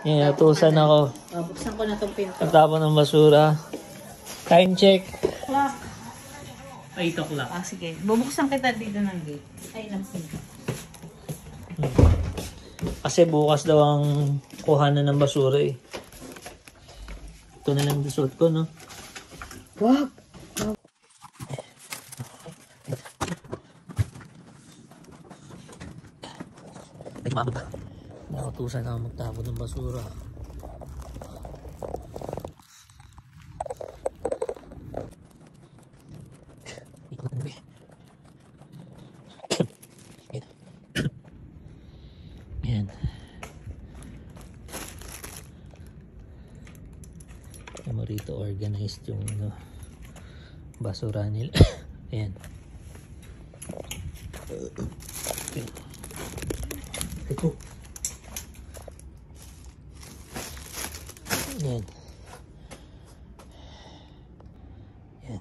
Yeah, utusan ako. Buksan ko na itong pinto. Natapon ng basura. Time check. Clock. 8 o'clock. Sige. Bubuksan kita dito ng gate. Ay, pinto. Kasi bukas daw ang kuhanan ng basura eh. Ito na lang disuot ko, no? Wag! Ay, mabot ba? Nakutusan na magtapon ng basura. Yan. Kaya mo rito organized yung basura nila. Ayan. Ito. Yan. Yan.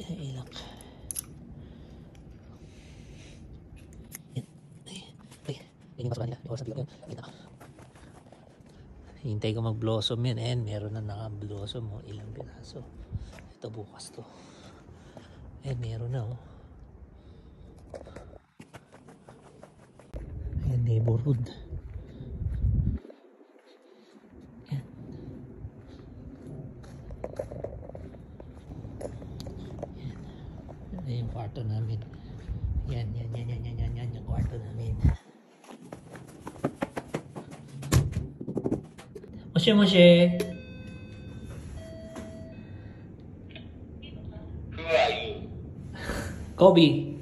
Ilak. Yung basura nila. Yung oras na yun. Hintay ko mag-blossom yan. Ayan, meron na naka-blossom. Oh. Ilang piraso. Ito bukas to. Ayan, meron na. Oh. Ayan, neighborhood. Ayan. Ayan. Ayan yung kwarto namin. Yan. Yung kwarto namin. Moshe. Who are you? Kobe.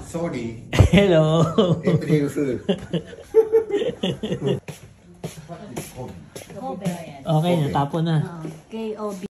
Sorry. Hello. April Fool. Okay, natapon na. K-O-B.